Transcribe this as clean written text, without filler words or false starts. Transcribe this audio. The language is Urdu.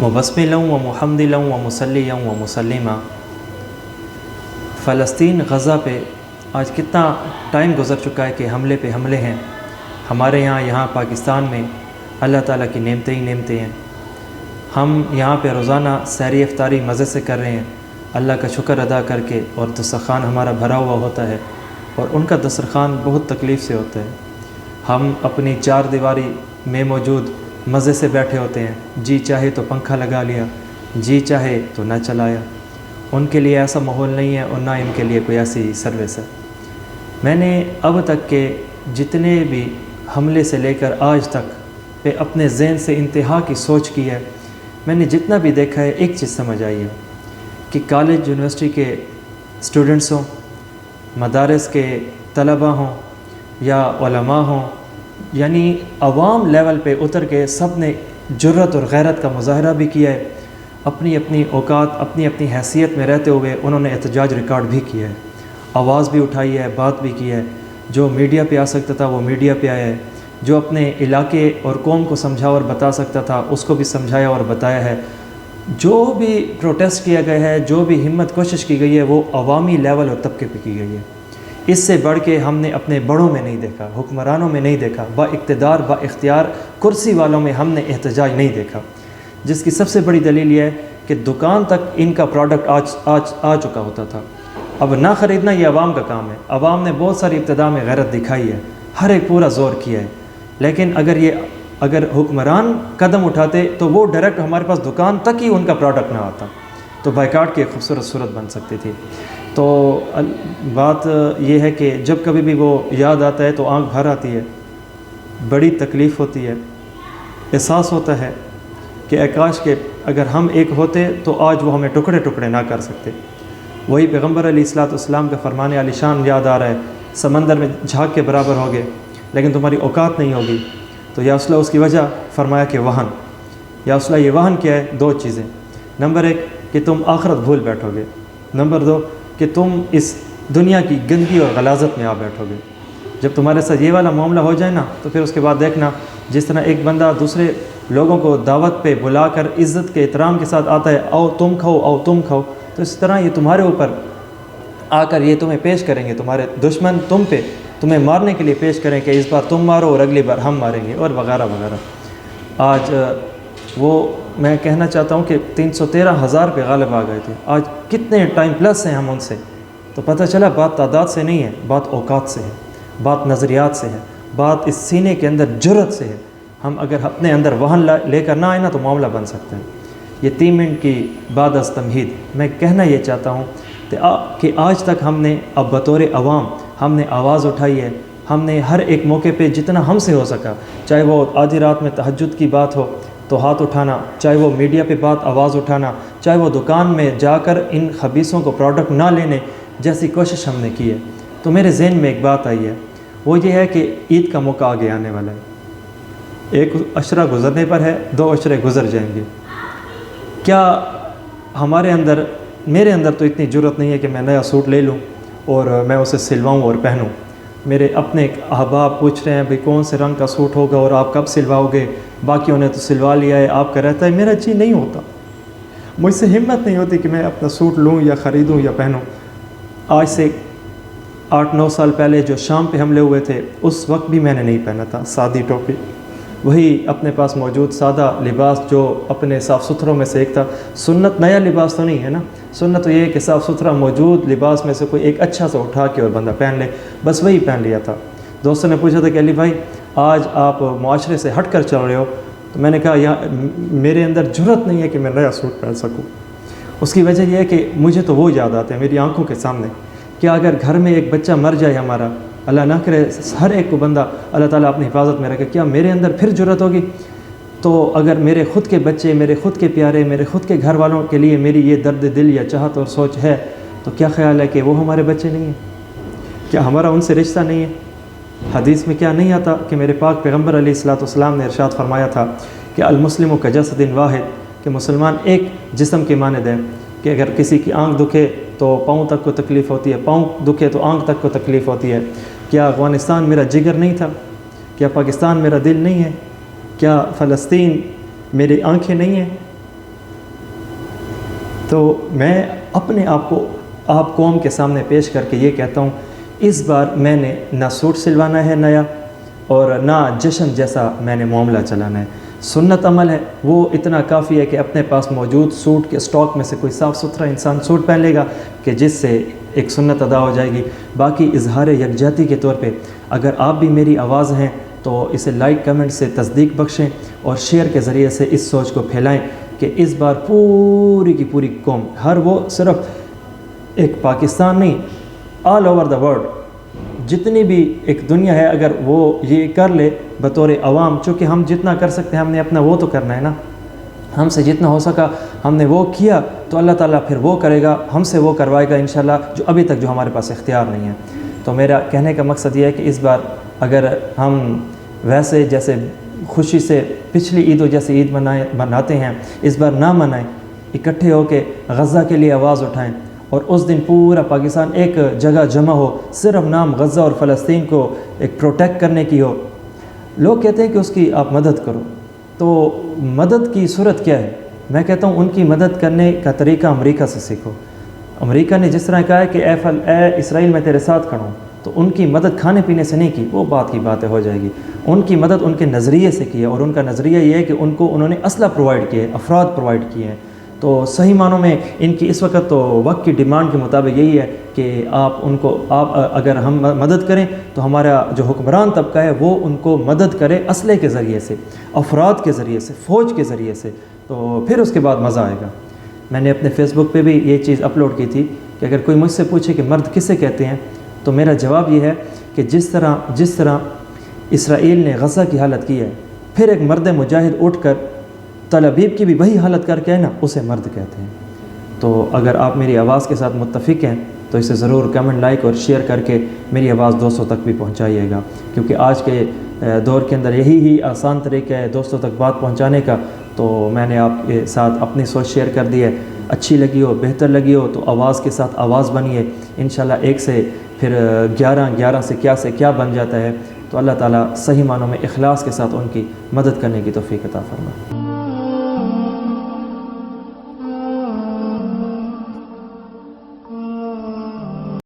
مبسملا و محمدلا و مسلیا و مسلما۔ فلسطین غزہ پہ آج کتنا ٹائم گزر چکا ہے کہ حملے پہ حملے ہیں۔ ہمارے یہاں پاکستان میں اللہ تعالیٰ کی نعمتیں ہی نعمتیں ہیں۔ ہم یہاں پہ روزانہ سحری افطاری مزے سے کر رہے ہیں، اللہ کا شکر ادا کر کے، اور دسترخوان ہمارا بھرا ہوا ہوتا ہے، اور ان کا دسترخوان بہت تکلیف سے ہوتا ہے۔ ہم اپنی چار دیواری میں موجود مزے سے بیٹھے ہوتے ہیں، جی چاہے تو پنکھا لگا لیا، جی چاہے تو نہ چلایا۔ ان کے لیے ایسا ماحول نہیں ہے، اور نہ ان کے لیے کوئی ایسی سروس ہے۔ میں نے اب تک کے جتنے بھی حملے سے لے کر آج تک پہ اپنے ذہن سے انتہا کی سوچ کی ہے۔ میں نے جتنا بھی دیکھا ہے، ایک چیز سمجھ آئی ہے کہ کالج یونیورسٹی کے اسٹوڈنٹس ہوں، مدارس کے طلبہ ہوں یا علماء ہوں، یعنی عوام لیول پہ اتر کے سب نے جرت اور غیرت کا مظاہرہ بھی کیا ہے۔ اپنی اپنی اوقات، اپنی اپنی حیثیت میں رہتے ہوئے انہوں نے احتجاج ریکارڈ بھی کیا ہے، آواز بھی اٹھائی ہے، بات بھی کی ہے۔ جو میڈیا پہ آ سکتا تھا وہ میڈیا پہ آیا ہے، جو اپنے علاقے اور قوم کو سمجھا اور بتا سکتا تھا اس کو بھی سمجھایا اور بتایا ہے۔ جو بھی پروٹیسٹ کیا گیا ہے، جو بھی ہمت کوشش کی گئی ہے، وہ عوامی لیول اور طبقے پہ کی گئی ہے۔ اس سے بڑھ کے ہم نے اپنے بڑوں میں نہیں دیکھا، حکمرانوں میں نہیں دیکھا، با اقتدار با اختیار کرسی والوں میں ہم نے احتجاج نہیں دیکھا، جس کی سب سے بڑی دلیل یہ ہے کہ دکان تک ان کا پروڈکٹ آ چکا ہوتا تھا۔ اب نہ خریدنا یہ عوام کا کام ہے۔ عوام نے بہت ساری ابتدا میں غیرت دکھائی ہے، ہر ایک پورا زور کیا ہے، لیکن اگر حکمران قدم اٹھاتے تو وہ ڈائریکٹ ہمارے پاس دکان تک ہی ان کا پروڈکٹ نہ آتا، تو بائیکاٹ کی ایک خوبصورت صورت بن سکتی تھی۔ تو بات یہ ہے کہ جب کبھی بھی وہ یاد آتا ہے تو آنکھ بھر آتی ہے، بڑی تکلیف ہوتی ہے، احساس ہوتا ہے کہ اے کاش کہ اگر ہم ایک ہوتے تو آج وہ ہمیں ٹکڑے ٹکڑے نہ کر سکتے۔ وہی پیغمبر علیہ الصلوۃ والسلام کا فرمان عالی شان یاد آ رہا ہے، سمندر میں جھاگ کے برابر ہوگے لیکن تمہاری اوقات نہیں ہوگی۔ تو یا رسول اللہ، اس کی وجہ فرمایا کہ وہن۔ یا رسول اللہ، یہ وہن کیا ہے؟ دو چیزیں۔ نمبر ایک کہ تم آخرت بھول بیٹھو گے، نمبر دو کہ تم اس دنیا کی گندگی اور غلاظت میں آ بیٹھو گے۔ جب تمہارے ساتھ یہ والا معاملہ ہو جائے نا، تو پھر اس کے بعد دیکھنا جس طرح ایک بندہ دوسرے لوگوں کو دعوت پہ بلا کر عزت کے احترام کے ساتھ آتا ہے، آؤ تم کھاؤ، آؤ تم کھاؤ، تو اس طرح یہ تمہارے اوپر آ کر یہ تمہیں پیش کریں گے، تمہارے دشمن تم پہ تمہیں مارنے کے لیے پیش کریں کہ اس بار تم مارو اور اگلی بار ہم ماریں گے، اور وغیرہ وغیرہ۔ آج وہ میں کہنا چاہتا ہوں کہ 313,000 پہ غالب آ گئے تھے، آج کتنے ٹائم پلس ہیں ہم ان سے، تو پتہ چلا بات تعداد سے نہیں ہے، بات اوقات سے ہے، بات نظریات سے ہے، بات اس سینے کے اندر جرت سے ہے۔ ہم اگر اپنے اندر وہن لے کر نہ آئے نا تو معاملہ بن سکتا ہے۔ یہ 3 منٹ کی بعد از تمہید میں کہنا یہ چاہتا ہوں کہ آج تک ہم نے اب بطور عوام ہم نے آواز اٹھائی ہے، ہم نے ہر ایک موقع پہ جتنا ہم سے ہو سکا، چاہے وہ آدھی رات میں تہجد کی بات ہو تو ہاتھ اٹھانا، چاہے وہ میڈیا پہ آواز اٹھانا، چاہے وہ دکان میں جا کر ان خبیثوں کو پروڈکٹ نہ لینے جیسی کوشش ہم نے کی ہے۔ تو میرے ذہن میں ایک بات آئی ہے، وہ یہ ہے کہ عید کا موقع آگے آنے والا ہے، ایک عشرہ گزرنے پر ہے، 2 عشرے گزر جائیں گے۔ کیا ہمارے اندر، میرے اندر تو اتنی جرت نہیں ہے کہ میں نیا سوٹ لے لوں اور میں اسے سلواؤں اور پہنوں۔ میرے اپنے احباب پوچھ رہے ہیں بھئی کون سے رنگ کا سوٹ ہوگا اور آپ کب سلواؤ گے، باقیوں نے تو سلوا لیا ہے، آپ کا رہتا ہے، میرا جی نہیں ہوتا، مجھ سے ہمت نہیں ہوتی کہ میں اپنا سوٹ لوں یا خریدوں یا پہنوں۔ آج سے 8-9 سال پہلے جو شام پہ حملے ہوئے تھے اس وقت بھی میں نے نہیں پہنا تھا سادی ٹوپی، وہی اپنے پاس موجود سادہ لباس جو اپنے صاف ستھروں میں سے ایک تھا۔ سنت نیا لباس تو نہیں ہے نا، سنت تو یہ ہے کہ صاف ستھرا موجود لباس میں سے کوئی ایک اچھا سا اٹھا کے اور بندہ پہن لے، بس وہی پہن لیا تھا۔ دوستوں نے پوچھا تھا کہ علی بھائی آج آپ معاشرے سے ہٹ کر چل رہے ہو، تو میں نے کہا میرے اندر جرت نہیں ہے کہ میں نیا سوٹ پہن سکوں۔ اس کی وجہ یہ ہے کہ مجھے تو وہ یاد آتے ہیں میری آنکھوں کے سامنے، کیا اگر گھر میں ایک بچہ مر جائے ہمارا، اللہ نہ کرے ہر ایک کو بندہ اللہ تعالیٰ اپنی حفاظت میں رکھے، کیا میرے اندر پھر جرت ہوگی؟ تو اگر میرے خود کے بچے، میرے خود کے پیارے، میرے خود کے گھر والوں کے لیے میری یہ درد دل یا چاہت اور سوچ ہے، تو کیا خیال ہے کہ وہ ہمارے بچے نہیں ہیں؟ کیا ہمارا ان سے رشتہ نہیں ہے؟ حدیث میں کیا نہیں آتا کہ میرے پاک پیغمبر علیہ الصلوۃ والسلام نے ارشاد فرمایا تھا کہ المسلم کجسد واحد، کہ مسلمان ایک جسم کے مانند ہے، کہ اگر کسی کی آنکھ دکھے تو پاؤں تک کو تکلیف ہوتی ہے، پاؤں دکھے تو آنکھ تک کو تکلیف ہوتی ہے۔ کیا افغانستان میرا جگر نہیں تھا؟ کیا پاکستان میرا دل نہیں ہے؟ کیا فلسطین میری آنکھیں نہیں ہیں؟ تو میں اپنے آپ کو آپ قوم کے سامنے پیش کر کے یہ کہتا ہوں، اس بار میں نے نہ سوٹ سلوانا ہے نیا، اور نہ جشن جیسا میں نے معاملہ چلانا ہے۔ سنت عمل ہے، وہ اتنا کافی ہے کہ اپنے پاس موجود سوٹ کے سٹاک میں سے کوئی صاف ستھرا انسان سوٹ پہن لے گا کہ جس سے ایک سنت ادا ہو جائے گی۔ باقی اظہار یکجہتی کے طور پہ اگر آپ بھی میری آواز ہیں تو اسے لائک کمنٹ سے تصدیق بخشیں اور شیئر کے ذریعے سے اس سوچ کو پھیلائیں کہ اس بار پوری کی پوری قوم، ہر وہ صرف ایک پاکستان نہیں، آل اوور دا ورلڈ، جتنی بھی ایک دنیا ہے، اگر وہ یہ کر لے بطور عوام، چونکہ ہم جتنا کر سکتے ہیں ہم نے اپنا وہ تو کرنا ہے نا، ہم سے جتنا ہو سکا ہم نے وہ کیا تو اللہ تعالیٰ پھر وہ کرے گا، ہم سے وہ کروائے گا انشاءاللہ، جو ابھی تک جو ہمارے پاس اختیار نہیں ہے۔ تو میرا کہنے کا مقصد یہ ہے کہ اس بار اگر ہم ویسے جیسے خوشی سے پچھلی عیدوں جیسے عید مناتے ہیں، اس بار نہ منائیں، اکٹھے ہو کے غزہ کے لیے آواز اٹھائیں، اور اس دن پورا پاکستان ایک جگہ جمع ہو، صرف نام غزہ اور فلسطین کو ایک پروٹیکٹ کرنے کی ہو۔ لوگ کہتے ہیں کہ اس کی آپ مدد کرو، تو مدد کی صورت کیا ہے؟ میں کہتا ہوں ان کی مدد کرنے کا طریقہ امریکہ سے سیکھو۔ امریکہ نے جس طرح کہا ہے کہ اے اسرائیل میں تیرے ساتھ کھڑا ہوں، تو ان کی مدد کھانے پینے سے نہیں کی، وہ بات کی باتیں ہو جائے گی۔ ان کی مدد ان کے نظریے سے کی ہے، اور ان کا نظریہ یہ ہے کہ انہوں نے اسلحہ پرووائڈ کیے، افراد پرووائڈ کیے ہیں۔ تو صحیح معنوں میں ان کی اس وقت تو وقت کی ڈیمانڈ کے مطابق یہی ہے کہ آپ اگر ہم مدد کریں تو ہمارا جو حکمران طبقہ ہے وہ ان کو مدد کرے اسلحے کے ذریعے سے، افراد کے ذریعے سے، فوج کے ذریعے سے، تو پھر اس کے بعد مزہ آئے گا۔ میں نے اپنے فیس بک پہ بھی یہ چیز اپلوڈ کی تھی کہ اگر کوئی مجھ سے پوچھے کہ مرد کسے کہتے ہیں، تو میرا جواب یہ ہے کہ جس طرح اسرائیل نے غزہ کی حالت کی ہے، پھر ایک مرد مجاہد اٹھ کر تل ابیب کی بھی وہی حالت کر کے ہے نا، اسے مرد کہتے ہیں۔ تو اگر آپ میری آواز کے ساتھ متفق ہیں تو اسے ضرور کمنٹ، لائک اور شیئر کر کے میری آواز دوستوں تک بھی پہنچائیے گا، کیونکہ آج کے دور کے اندر یہی ہی آسان طریقہ ہے دوستوں تک بات پہنچانے کا۔ تو میں نے آپ کے ساتھ اپنی سوچ شیئر کر دی ہے، اچھی لگی ہو، بہتر لگی ہو تو آواز کے ساتھ آواز بنیے، انشاءاللہ ایک سے پھر 11 سے کیا بن جاتا ہے۔ تو اللہ تعالیٰ صحیح معنوں میں اخلاص کے ساتھ ان کی مدد کرنے کی توفیق عطا فرمائے۔